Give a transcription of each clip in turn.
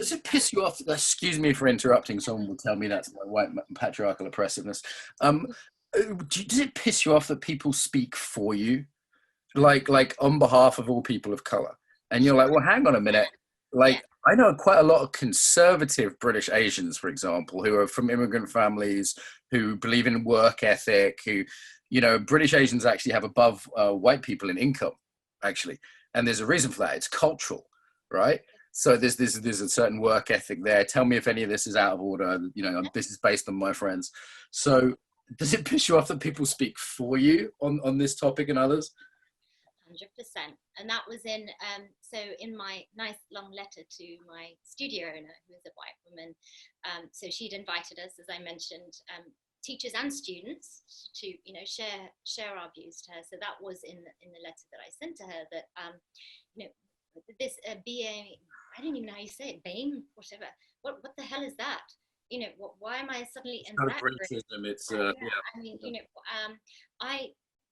Does it piss you off? Excuse me for interrupting. Someone will tell me that's my white patriarchal oppressiveness. Does it piss you off that people speak for you, like on behalf of all people of color? And you're like, well, hang on a minute. Like, I know quite a lot of conservative British Asians, for example, who are from immigrant families, who believe in work ethic, who, you know, British Asians actually have above white people in income, actually. And there's a reason for that. It's cultural, right? So there's a certain work ethic there. Tell me if any of this is out of order. You know, this is based on my friends. So does it piss you off that people speak for you on this topic and others? 100%. And that was in, so in my nice long letter to my studio owner, who is a white woman, so she'd invited us, as I mentioned, teachers and students to, you know, share our views to her. So that was in the letter that I sent to her, that, you know, this BA, I don't even know how you say it, BAME, whatever. What the hell is that? You know, why am I suddenly in that group? It's I mean, you know, I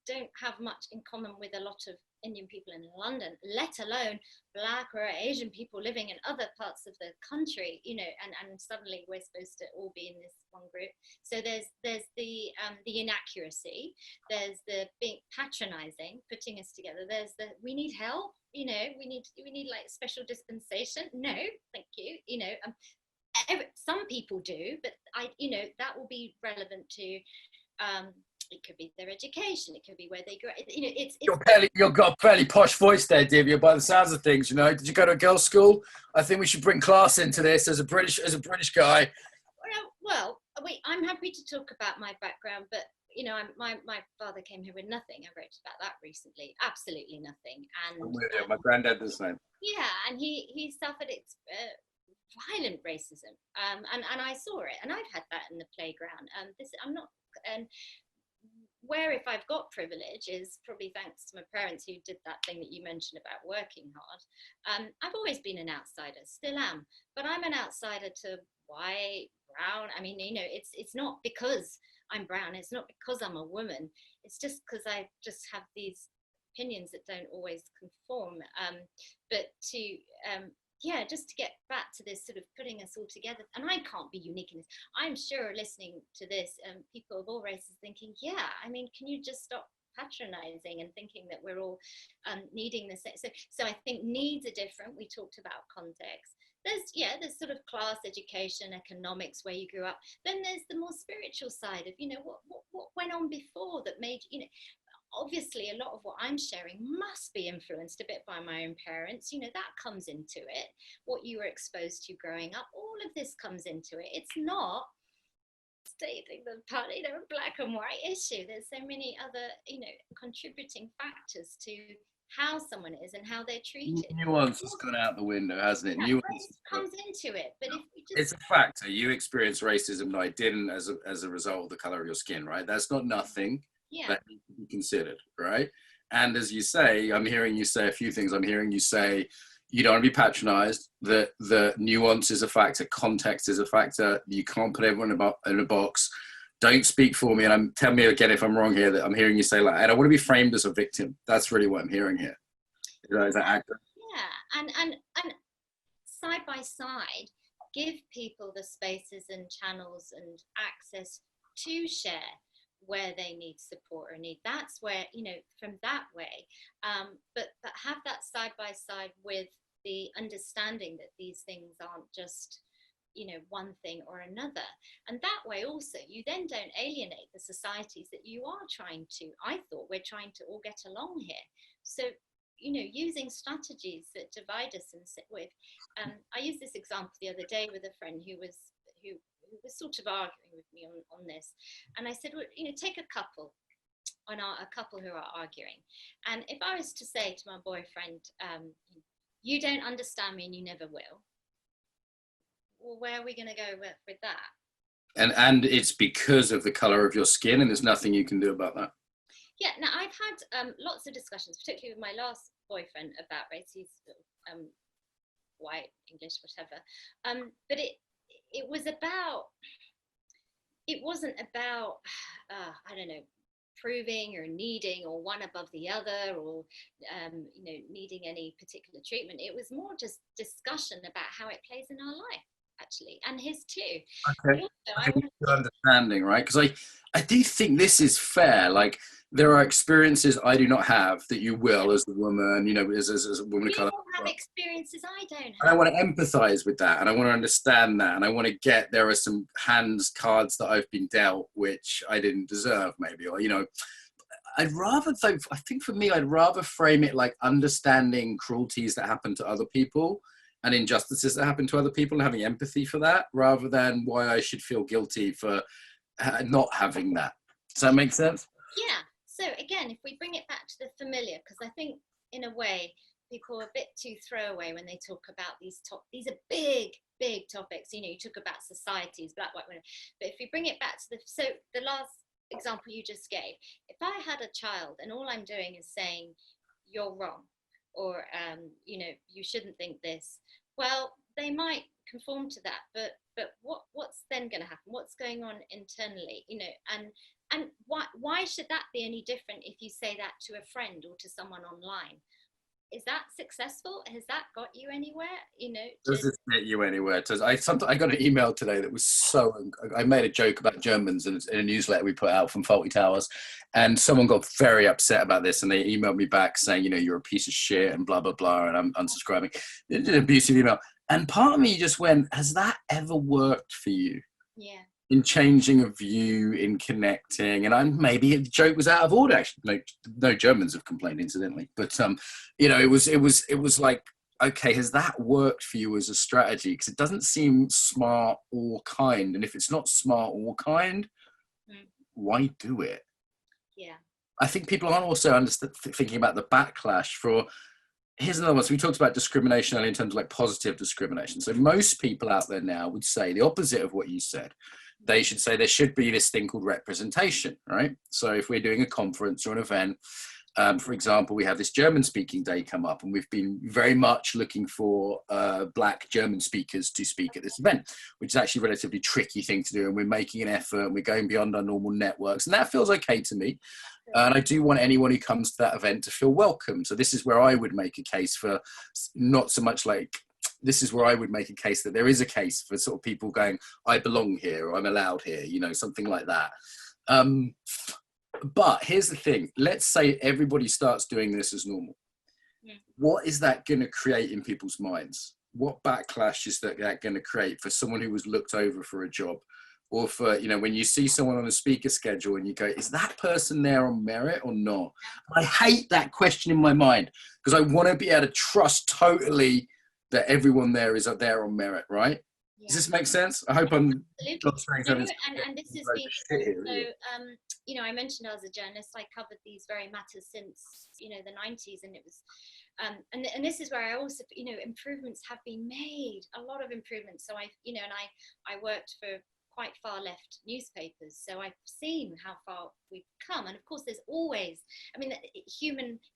don't have much in common with a lot of Indian people in London, let alone Black or Asian people living in other parts of the country, you know, and suddenly we're supposed to all be in this one group. So there's the inaccuracy, there's the being patronizing, putting us together, there's the we need help, you know, we need like special dispensation. No, thank you, you know. Some people do, but you know, that will be relevant to it could be their education, it could be where they grew up. You know, you've got a fairly posh voice there, Divya, by the sounds of things. You know, did you go to a girls' school? I think we should bring class into this as a British guy. Well, wait, I'm happy to talk about my background, but you know, my father came here with nothing. I wrote about that recently. Absolutely nothing. And my granddad the same. Yeah, and he suffered violent racism, and I saw it, and I've had that in the playground. I'm not. Where if I've got privilege is probably thanks to my parents, who did that thing that you mentioned about working hard. I've always been an outsider, still am, but I'm an outsider to white, brown. I mean, you know, it's not because I'm brown, it's not because I'm a woman, it's just because I just have these opinions that don't always conform. But to just to get back to this sort of putting us all together, and I can't be unique in this. I'm sure listening to this, people of all races thinking, yeah, I mean, can you just stop patronizing and thinking that we're all needing the same? So I think needs are different. We talked about context. There's sort of class, education, economics, where you grew up. Then there's the more spiritual side of, you know, what went on before that made, you know, obviously a lot of what I'm sharing must be influenced a bit by my own parents. You know, that comes into it. What you were exposed to growing up, all of this comes into it. It's not stating the part, you know, black and white issue. There's so many other, you know, contributing factors to how someone is and how they're treated. Nuance has gone out the window, hasn't it? Nuance comes into it, but if we just... It's a factor. You experienced racism and I didn't as a result of the color of your skin, right? That's not nothing. That needs to be considered, right? And as you say, I'm hearing you say a few things. I'm hearing you say you don't want to be patronized, that the nuance is a factor, context is a factor. You can't put everyone in a box. Don't speak for me. And tell me again if I'm wrong here, that I'm hearing you say, like, I don't want to be framed as a victim. That's really what I'm hearing here. Is that accurate? Yeah, and side by side, give people the spaces and channels and access to share where they need support or need. That's where, you know, from that way, but have that side by side with the understanding that these things aren't just, you know, one thing or another. And that way also, you then don't alienate the societies that you are trying to, I thought we're trying to all get along here. So, you know, using strategies that divide us and sit with. I used this example the other day with a friend who was sort of arguing with me on this, and I said, well, you know, take a couple who are arguing, and if I was to say to my boyfriend, you don't understand me and you never will, well, where are we going to go with that? And it's because of the color of your skin, and there's nothing you can do about that. Yeah, now I've had lots of discussions, particularly with my last boyfriend, about race. He's white, English, whatever, but it wasn't about, I don't know, improving or needing, or one above the other, or needing any particular treatment. It was more just discussion about how it plays in our life, actually, and his too. Okay. Understanding, right? Because I do think this is fair. Like, there are experiences I do not have that you will, as a woman, as a woman of color. You have experiences I don't have. And I want to empathize with that, and I want to understand that, and I want to get, there are some cards that I've been dealt which I didn't deserve, maybe, or I'd rather, though, I think for me, I'd rather frame it like understanding cruelties that happen to other people and injustices that happen to other people, and having empathy for that, rather than why I should feel guilty for not having that. Does that make sense? Yeah. So again, if we bring it back to the familiar, because I think in a way people are a bit too throwaway when they talk about these are big topics. You talk about societies, black, white, women. But if we bring it back to the last example you just gave, if I had a child and all I'm doing is saying you're wrong, or you shouldn't think this, well, they might conform to that, but what's then going to happen? What's going on internally? And why should that be any different if you say that to a friend or to someone online? Is that successful? Has that got you anywhere? Does it get you anywhere? I got an email today that was I made a joke about Germans in a newsletter we put out from Faulty Towers, and someone got very upset about this, and they emailed me back saying, you're a piece of shit and blah, blah, blah, and I'm unsubscribing. It's an abusive email. And part of me just went, has that ever worked for you? Yeah. In changing a view, in connecting, and maybe the joke was out of order. Actually, no Germans have complained, incidentally. But it was like, okay, has that worked for you as a strategy? Because it doesn't seem smart or kind, and if it's not smart or kind, why do it? Yeah, I think people aren't also thinking about the backlash for. Here's another one. So we talked about discrimination earlier in terms of like positive discrimination. So most people out there now would say the opposite of what you said. They should say there should be this thing called representation, right? So if we're doing a conference or an event, for example, we have this German speaking day come up, and we've been very much looking for Black German speakers to speak at this event, which is actually a relatively tricky thing to do. And we're making an effort, and we're going beyond our normal networks, and that feels okay to me. And I do want anyone who comes to that event to feel welcome. So this is where I would make a case for not so much like, this is where I would make a case that there is a case for sort of people going, I belong here, or I'm allowed here, something like that. But here's the thing. Let's say everybody starts doing this as normal. Yeah. What is that going to create in people's minds? What backlash is that going to create for someone who was looked over for a job? Or for, when you see someone on a speaker schedule and you go, is that person there on merit or not? I hate that question in my mind, because I want to be able to trust totally that everyone there is there on merit, right? Yeah. Does this make sense? I hope I'm not saying something. And this has been, so, I mentioned I was a journalist. I covered these very matters since, the 90s, and it was, and this is where I also, improvements have been made, a lot of improvements. So I worked for quite far left newspapers, so I've seen how far we've come. And of course there's always,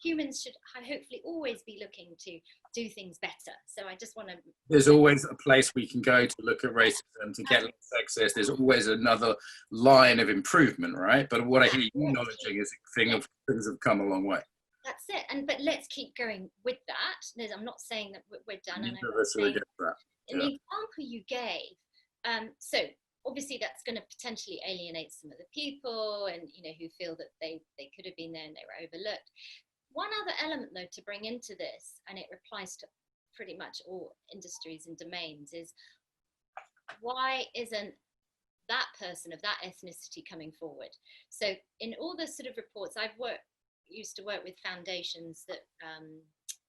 humans should hopefully always be looking to do things better. So I just want to, there's always a place we can go to look at racism, to get sexist. There's always another line of improvement, right? But what I hear you acknowledging is things have come a long way. That's it. But let's keep going with that. I'm not saying that we're done. And in the example you gave, so obviously that's going to potentially alienate some of the people, and who feel that they could have been there and they were overlooked. One other element though to bring into this, and it applies to pretty much all industries and domains, is why isn't that person of that ethnicity coming forward? So in all the sort of reports used to work with foundations that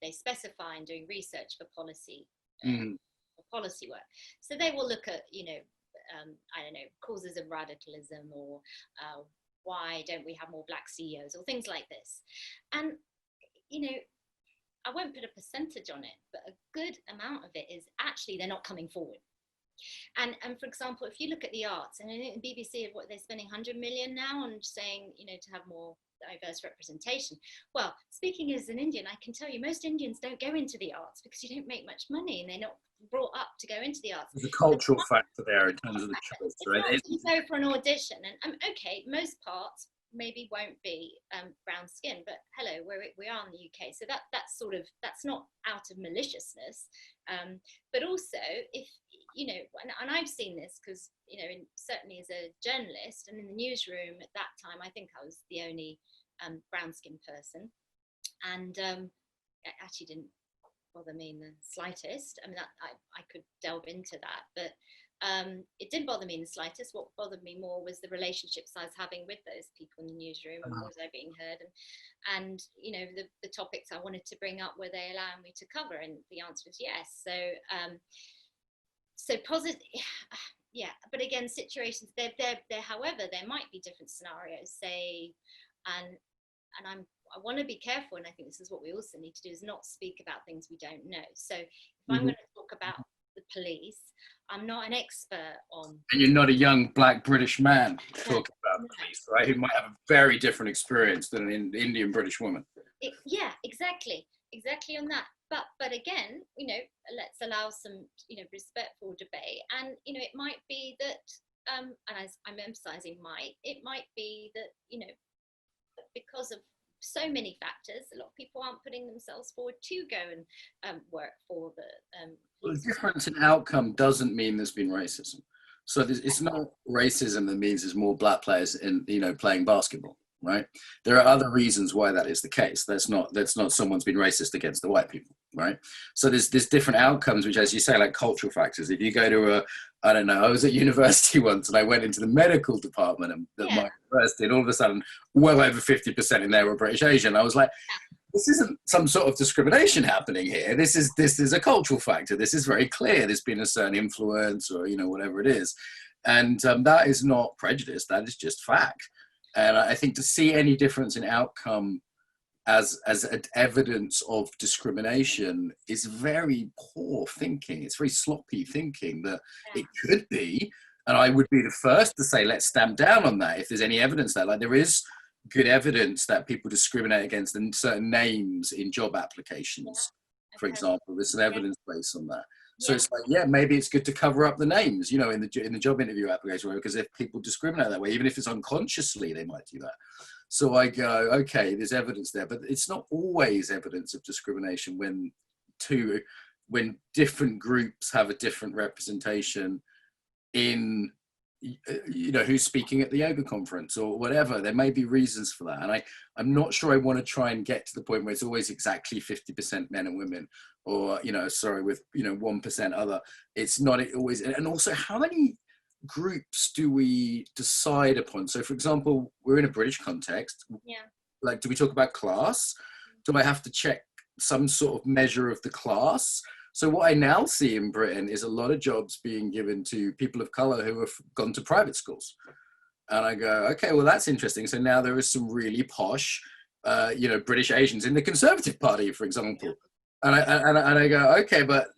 they specify in doing research for policy for policy work. So they will look at causes of radicalism, or why don't we have more Black CEOs, or things like this. And I won't put a percentage on it, but a good amount of it is actually they're not coming forward. And for example, if you look at the arts, and I think the BBC, they're spending 100 million now on saying, to have more diverse representation. Well, speaking as an Indian, I can tell you most Indians don't go into the arts because you don't make much money, and they're not brought up to go into the arts. There's a cultural factor there in terms of the choice, right? You go for an audition, and okay, most parts, maybe won't be brown skin, but hello, we are in the UK, so that's not out of maliciousness, but also if and I've seen this because certainly as a journalist and in the newsroom at that time, I think I was the only brown skin person, and it actually didn't bother me in the slightest. I mean, I could delve into that, but it didn't bother me in the slightest. What bothered me more was the relationships I was having with those people in the newsroom, and was I being heard, and the topics I wanted to bring up, were they allowing me to cover? And the answer is yes. So positive, yeah. But again, situations there. However, there might be different scenarios. Say, and I want to be careful, and I think this is what we also need to do, is not speak about things we don't know. So if I'm going to talk about the police, I'm not an expert on. And you're not a young black British man talking about police, right? Who might have a very different experience than an Indian British woman. Yeah, exactly on that. But again, let's allow some respectful debate, and it might be that, and as I'm emphasising, it might be that because of so many factors, a lot of people aren't putting themselves forward to go and work for the well, the difference in outcome doesn't mean there's been racism. So it's not racism that means there's more black players in playing basketball, right? There are other reasons why that is the case. That's not someone's been racist against the white people, right? So there's different outcomes, which, as you say, like cultural factors. If you go to I don't know, I was at university once and I went into the medical department at my university, and all of a sudden, well over 50% in there were British Asian. I was like, this isn't some sort of discrimination happening here. This is a cultural factor. This is very clear. There's been a certain influence, or whatever it is, and that is not prejudice. That is just fact. And I think to see any difference in outcome as evidence of discrimination is very poor thinking. It's very sloppy thinking that it could be. And I would be the first to say, let's stamp down on that if there's any evidence that, like, there is good evidence that people discriminate against certain names in job applications, for example. There's some evidence based on that. So it's like, maybe it's good to cover up the names, in the job interview application, because if people discriminate that way, even if it's unconsciously, they might do that. So I go, okay, there's evidence there, but it's not always evidence of discrimination when different groups have a different representation in, who's speaking at the yoga conference or whatever. There may be reasons for that. And I'm not sure I want to try and get to the point where it's always exactly 50% men and women, or, with, 1% other. It's not always. And also, how many groups do we decide upon? So, for example, we're in a British context. Like, do we talk about class? Do I have to check some sort of measure of the class? So what I now see in Britain is a lot of jobs being given to people of color who have gone to private schools. And I go, okay, well, that's interesting. So now there is some really posh, British Asians in the Conservative Party, for example. And I go, okay, but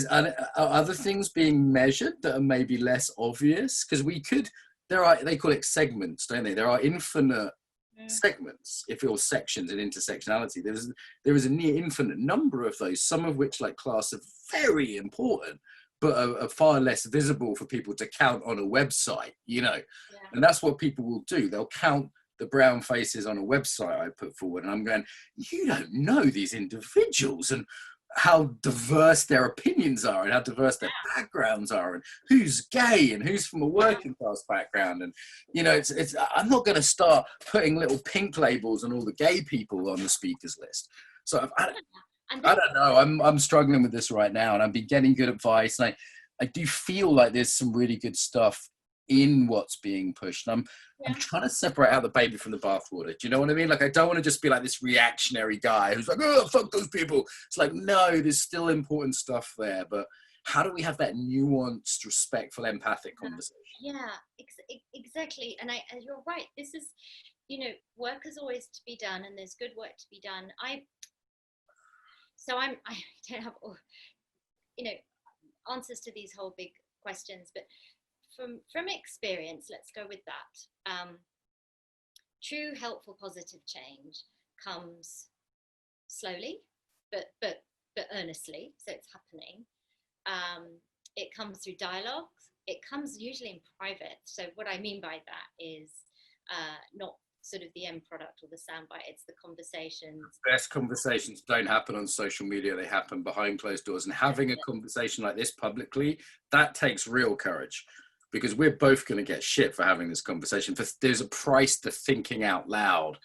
are other things being measured that are maybe less obvious? Because they call it segments, don't they? There are infinite segments, if you're sections and intersectionality. There is a near infinite number of those, some of which, like class, are very important, but are far less visible for people to count on a website, And that's what people will do. They'll count the brown faces on a website I put forward, and I'm going, you don't know these individuals and how diverse their opinions are and how diverse their backgrounds are, and who's gay and who's from a working class background. And it's I'm not going to start putting little pink labels on all the gay people on the speakers list. So I don't know, I'm struggling with this right now, and I've been getting good advice, and I do feel like there's some really good stuff in what's being pushed. I'm trying to separate out the baby from the bathwater. Do you know what I mean? Like, I don't want to just be like this reactionary guy who's like, oh, fuck those people. It's like, no, there's still important stuff there, but how do we have that nuanced, respectful, empathic conversation? Exactly. And you're right. This is, work is always to be done, and there's good work to be done. I don't have answers to these whole big questions, but from experience, let's go with that. True, helpful, positive change comes slowly, but earnestly. So it's happening. It comes through dialogues. It comes usually in private. So what I mean by that is not sort of the end product or the soundbite. It's the conversations. The best conversations don't happen on social media. They happen behind closed doors. And having a conversation like this publicly, that takes real courage, because we're both going to get shit for having this conversation. There's a price to thinking out loud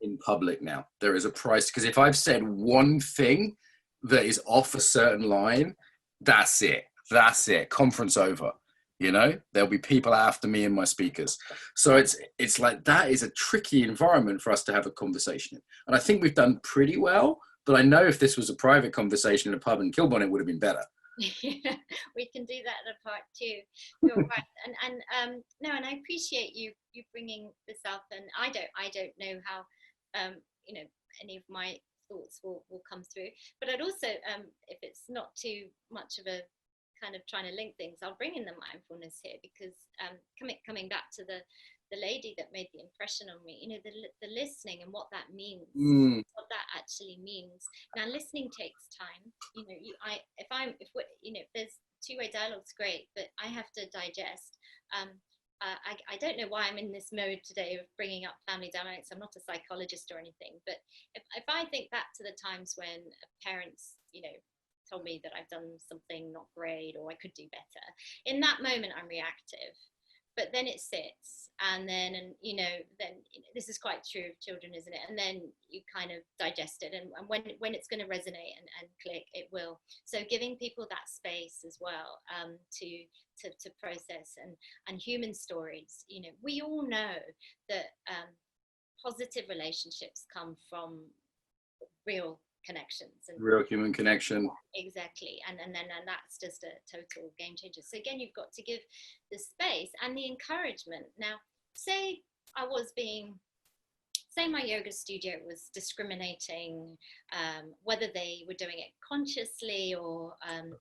in public now. There is a price, because if I've said one thing that is off a certain line, that's it. That's it. Conference over. You know, there'll be people after me and my speakers. So it's like, that is a tricky environment for us to have a conversation in. And I think we've done pretty well, but I know if this was a private conversation in a pub in Kilburn, it would have been better. Yeah, we can do that at a part two. You're right. No, and I appreciate you bringing this up. And I don't know how, you know, any of my thoughts will come through. But I'd also, if it's not too much of a kind of trying to link things, I'll bring in the mindfulness here, because coming back to the lady that made the impression on me, you know, the listening and what that means, what that actually means. Now, listening takes time. You know, if there's two-way dialogue's great, but I have to digest. I don't know why I'm in this mode today of bringing up family dynamics. I'm not a psychologist or anything, but if I think back to the times when parents, you know, told me that I've done something not great or I could do better, in that moment I'm reactive, but then it sits, and then this is quite true of children, isn't it? And then you kind of digest it, and when it's going to resonate and click, it will. So giving people that space as well, to process, and human stories, you know, we all know that positive relationships come from real connections and real human connection. Exactly. And that's just a total game changer. So again, you've got to give the space and the encouragement. Now, say my yoga studio was discriminating, whether they were doing it consciously or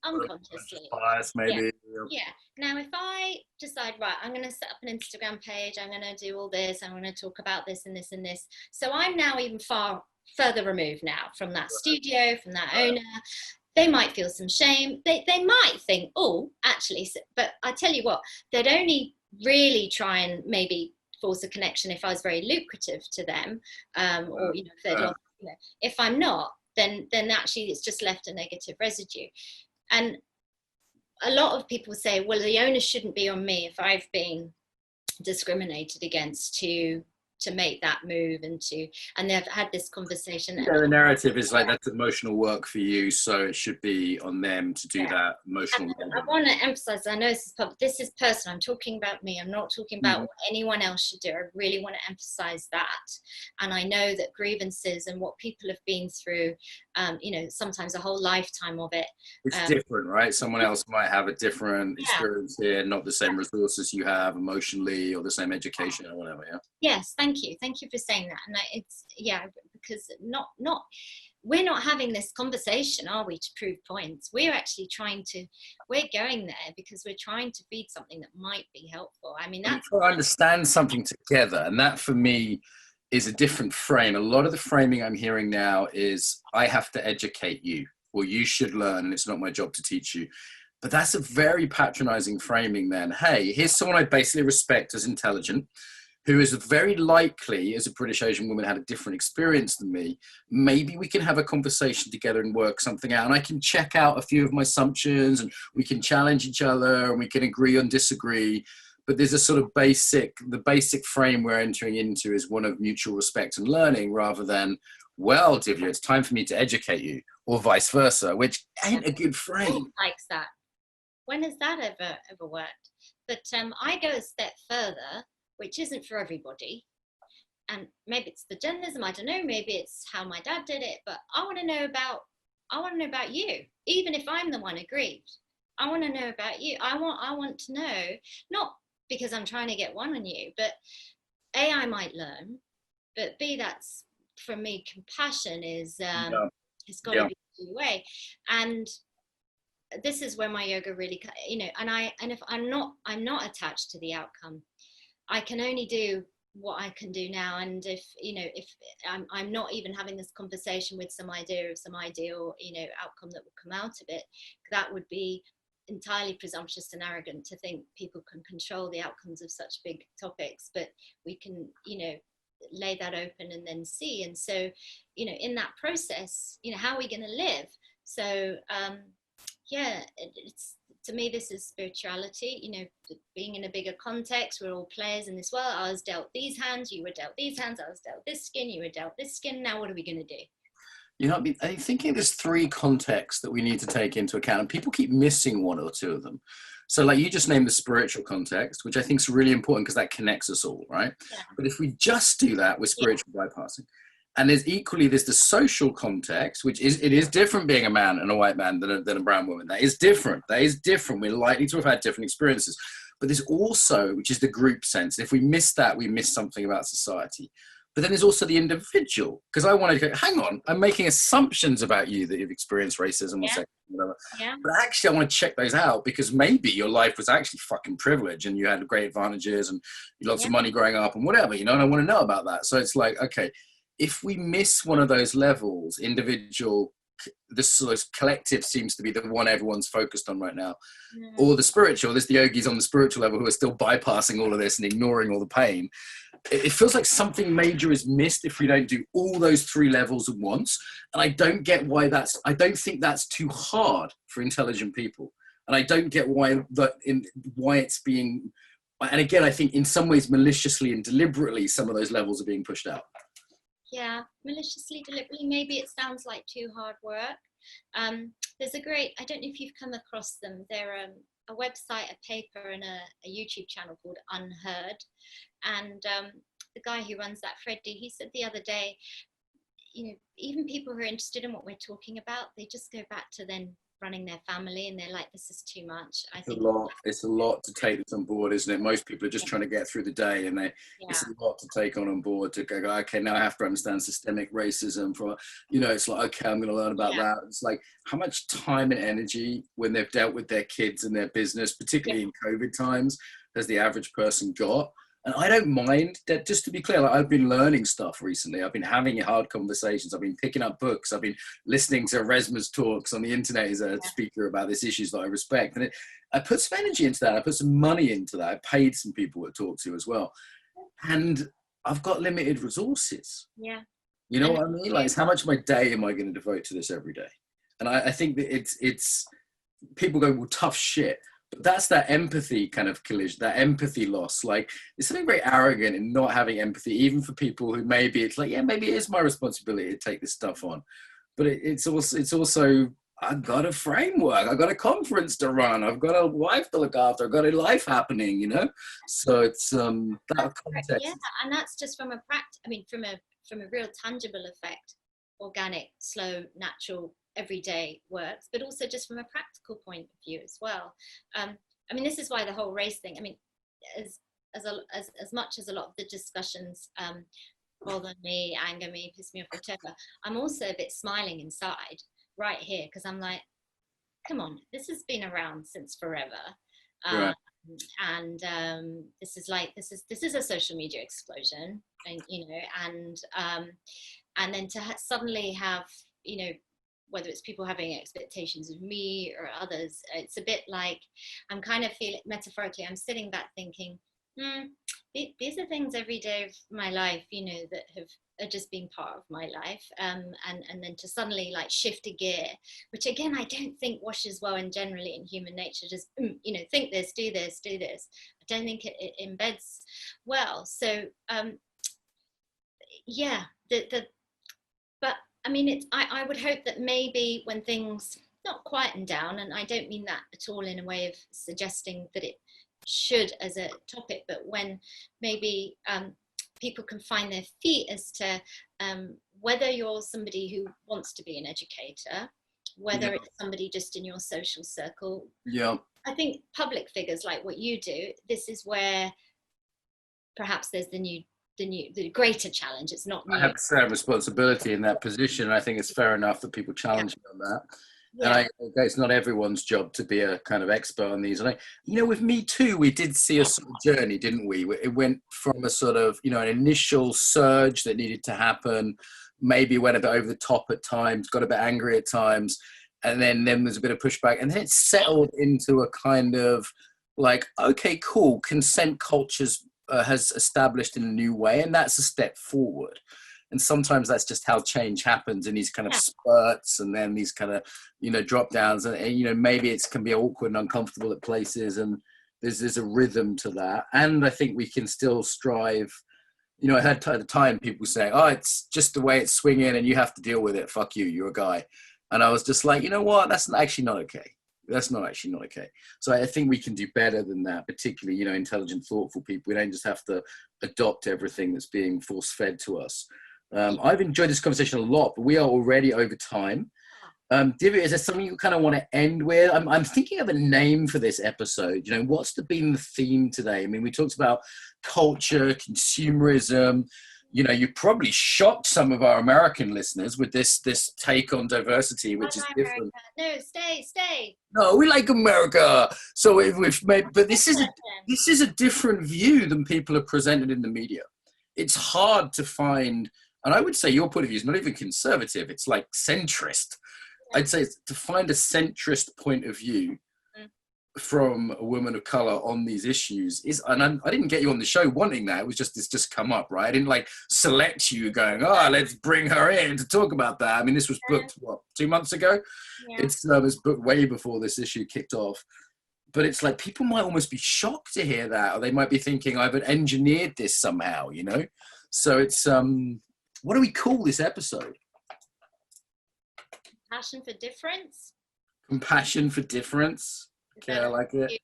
unconsciously. Bias, maybe. Yeah. Now, if I decide, right, I'm going to set up an Instagram page, I'm going to do all this, I'm going to talk about this and this and this. So I'm now even further removed now from that studio, from that owner. They might feel some shame. They might think, oh, actually, but I tell you what, they'd only really try and maybe force a connection if I was very lucrative to them, or, you know, if they'd lost, you know. If I'm not, then actually it's just left a negative residue. And a lot of people say, well, the onus shouldn't be on me if I've been discriminated against to make that move, and they've had this conversation. Yeah, the narrative is like, that's emotional work for you, so it should be on them to do that emotional work. I want to emphasize, I know this is personal, I'm talking about me, I'm not talking about what anyone else should do. I really want to emphasize that. And I know that grievances and what people have been through, you know, sometimes a whole lifetime of it. It's different, right? Someone else might have a different experience here, not the same resources you have emotionally, or the same education or whatever. Yes, thank you for saying that. And it's because we're not having this conversation, are we, to prove points? We're actually we're going there because we're trying to feed something that might be helpful. I mean, that's to understand something together, and that for me is a different frame. A lot of the framing I'm hearing now is, I have to educate you, or you should learn, and it's not my job to teach you. But that's a very patronizing framing then. Hey, here's someone I basically respect as intelligent, who is very likely, as a British Asian woman, had a different experience than me. Maybe we can have a conversation together and work something out. And I can check out a few of my assumptions, and we can challenge each other, and we can agree and disagree. But there's a sort of the basic frame we're entering into is one of mutual respect and learning, rather than, well, Divya, it's time for me to educate you, or vice versa, which ain't a good frame. Who likes that? When has that ever worked? But I go a step further, which isn't for everybody. And maybe it's the journalism, I don't know, maybe it's how my dad did it, but I want to know about you, even if I'm the one aggrieved. I want to know about you. I want to know, not because I'm trying to get one on you, but A, I might learn, but B, that's, for me, compassion is, it's got to be the way. And this is where my yoga really, you know, and if I'm not attached to the outcome. I can only do what I can do now. And if I'm not even having this conversation with some idea of some ideal, you know, outcome that would come out of it, that would be entirely presumptuous and arrogant to think people can control the outcomes of such big topics. But we can, you know, lay that open and then see. And so, in that process, how are we going to live? So it's, to me, this is spirituality, being in a bigger context. We're all players in this world. I was dealt these hands, you were dealt these hands, I was dealt this skin, you were dealt this skin. Now what are we going to do? I'm thinking there's 3 contexts that we need to take into account, and people keep missing 1 or 2 of them. So like you just named the spiritual context, which I think is really important because that connects us all, right? Yeah. But if we just do that, we're spiritual bypassing. And there's the social context, which is different being a man and a white man than a brown woman. That is different. We're likely to have had different experiences. But there's also, which is the group sense. If we miss that, we miss something about society. But then there's also the individual, because I want to go, hang on, I'm making assumptions about you that you've experienced racism or sexism, whatever. Yeah. But actually, I want to check those out because maybe your life was actually fucking privilege and you had great advantages and you lots of money growing up and whatever, and I want to know about that. So it's like, okay, if we miss one of those levels, individual, this sort of collective seems to be the one everyone's focused on right now, or the spiritual, there's the yogis on the spiritual level who are still bypassing all of this and ignoring all the pain. It feels like something major is missed if we don't do all those 3 levels at once. And I don't get why I don't think that's too hard for intelligent people. And I don't get why it's being, and again, I think in some ways maliciously and deliberately, some of those levels are being pushed out. Yeah, maliciously, deliberately, maybe it sounds like too hard work. There's a great, I don't know if you've come across them, they're a website, a paper, and a YouTube channel called Unheard. And the guy who runs that, Freddie, he said the other day, even people who are interested in what we're talking about, they just go back to then running their family and they're like, this is too much. It's a lot to take this on board, isn't it? Most people are just trying to get through the day, and it's a lot to take on board to go, okay, now I have to understand systemic racism it's like, okay, I'm going to learn about that. It's like, how much time and energy when they've dealt with their kids and their business, particularly in COVID times, has the average person got? And I don't mind that, just to be clear, like I've been learning stuff recently. I've been having hard conversations. I've been picking up books. I've been listening to Resma's talks on the internet as a speaker about these issues that I respect. And I put some energy into that. I put some money into that. I paid some people to talk to as well. And I've got limited resources. Yeah. You know what I mean? Like, it's how much of my day am I going to devote to this every day? And I think that it's people go, well, tough shit. But that's that empathy kind of collision, that empathy loss. Like, there's something very arrogant in not having empathy, even for people who maybe it's like, maybe it is my responsibility to take this stuff on. But it's also, I've got a framework, I've got a conference to run, I've got a wife to look after, I've got a life happening, So it's that context. Yeah, and that's just from a from a real tangible effect, organic, slow, natural, everyday works, but also just from a practical point of view as well. This is why the whole race thing, as much as a lot of the discussions bother me, anger me, piss me off, whatever, I'm also a bit smiling inside right here, because I'm like, come on, this has been around since forever. Right. And this is a social media explosion, and then to suddenly have, whether it's people having expectations of me or others, it's a bit like I'm kind of feeling, metaphorically, I'm sitting back thinking, these are things every day of my life, that are just being part of my life. And then to suddenly like shift a gear, which again, I don't think washes well in generally in human nature, just, think this, do this, do this. I don't think it embeds well. So, but I would hope that maybe when things not quieten down, and I don't mean that at all in a way of suggesting that it should as a topic, but when maybe people can find their feet as to whether you're somebody who wants to be an educator, whether it's somebody just in your social circle. Yeah. I think public figures like what you do, this is where perhaps there's the greater challenge. It's not new. I have a certain responsibility in that position, and I think it's fair enough that people challenge me on that. Yeah. And it's not everyone's job to be a kind of expert on these. And with Me Too, we did see a sort of journey, didn't we? It went from a sort of, an initial surge that needed to happen, maybe went a bit over the top at times, got a bit angry at times, and then there's a bit of pushback, and then it settled into a kind of like, okay, cool, consent culture's has established in a new way, and that's a step forward. And sometimes that's just how change happens in these kind of spurts, and then these kind of, you know, drop downs, and you know, maybe it can be awkward and uncomfortable at places, and there's a rhythm to that. And I think we can still strive. You know, I had at the time people saying, "Oh, it's just the way it's swinging, and you have to deal with it. Fuck you, you're a guy." And I was just like, you know what? That's actually not okay. That's not actually not okay. So I think we can do better than that, particularly, you know, intelligent, thoughtful people. We don't just have to adopt everything that's being force-fed to us. I've enjoyed this conversation a lot, but we are already over time. Divya, is there something you kind of want to end with? I'm thinking of a name for this episode. You know, what's been the theme today? I mean, we talked about culture, consumerism. You know, you probably shocked some of our American listeners with this take on diversity, which is different. No, stay. No, we like America. So we've made, but this is a different view than people are presented in the media. It's hard to find, and I would say your point of view is not even conservative. It's like centrist. I'd say to find a centrist point of view from a woman of color on these issues is, and I didn't get you on the show wanting that. It was just, it's just come up, right? I didn't like select you going, oh, let's bring her in to talk about that. I mean, this was booked, what, 2 months ago? Yeah. It's booked way before this issue kicked off. But it's like, people might almost be shocked to hear that, or they might be thinking I've engineered this somehow, you know? So it's, what do we call this episode? Compassion for difference. Compassion for difference. Okay, I like it.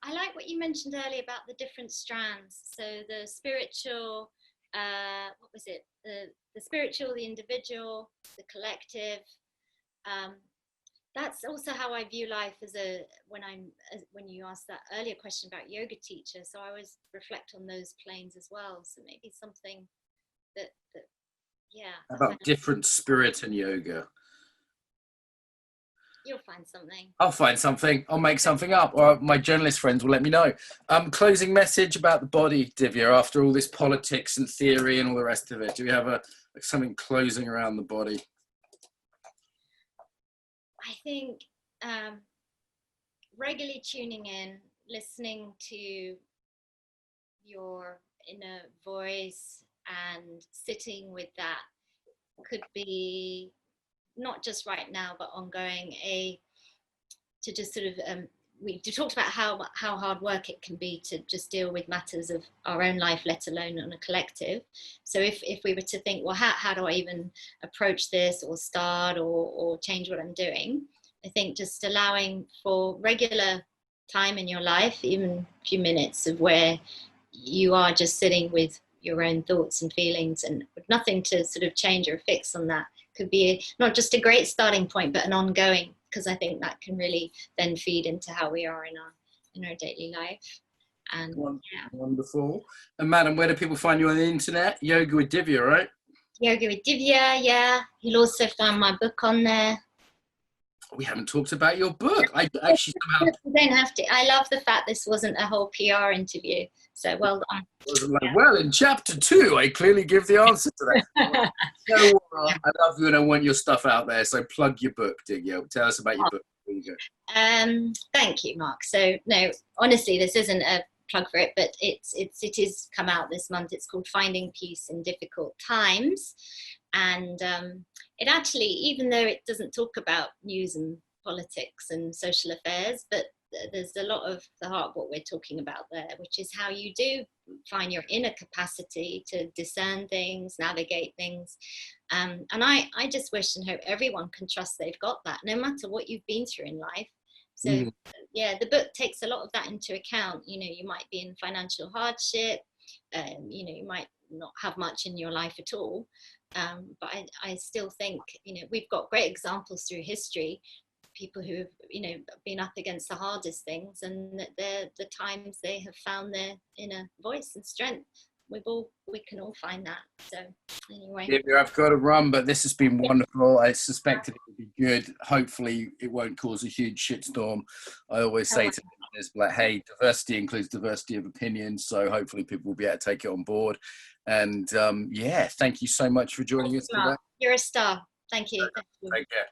I like what you mentioned earlier about the different strands. So the spiritual, what was it? The spiritual, the individual, the collective. That's also how I view life when you asked that earlier question about yoga teacher. So I always reflect on those planes as well. So maybe something that about different spirit and yoga. You'll find something. I'll find something. I'll make something up, or my journalist friends will let me know. Closing message about the body, Divya, after all this politics and theory and all the rest of it. Do we have something closing around the body? I think regularly tuning in, listening to your inner voice and sitting with that could be not just right now, but ongoing, to just sort of, we talked about how hard work it can be to just deal with matters of our own life, let alone on a collective. So if we were to think, well, how do I even approach this or start or change what I'm doing? I think just allowing for regular time in your life, even a few minutes of where you are just sitting with your own thoughts and feelings and with nothing to sort of change or fix on that, could be not just a great starting point, but an ongoing, because I think that can really then feed into how we are in our daily life. And wonderful. And madam, where do people find you on the internet? Yoga with Divya, right? Yoga with Divya, yeah. You'll also find my book on there. We haven't talked about your book. I actually somehow... You don't have to. I love the fact this wasn't a whole PR interview. So well done. Well, in chapter 2, I clearly give the answer to that. So, I love you and I want your stuff out there. So plug your book, Divya. Tell us about your book. There you go. Thank you, Mark. So no, honestly, this isn't a plug for it, but it is come out this month. It's called Finding Peace in Difficult Times. And it actually, even though it doesn't talk about news and politics and social affairs, but there's a lot of the heart of what we're talking about there, which is how you do find your inner capacity to discern things, navigate things. And I just wish and hope everyone can trust they've got that, no matter what you've been through in life. So yeah, the book takes a lot of that into account. You know, you might be in financial hardship, you know, you might not have much in your life at all. But I still think, you know, we've got great examples through history, people who have, you know, been up against the hardest things, and that the times they have found their inner voice and strength. We can all find that. So anyway, I've got to run, but this has been wonderful. I suspected it would be good. Hopefully it won't cause a huge shitstorm. I always say to listeners, like, hey, diversity includes diversity of opinions, so hopefully people will be able to take it on board. And yeah, thank you so much for joining us today. You're a star. Thank you. Take care.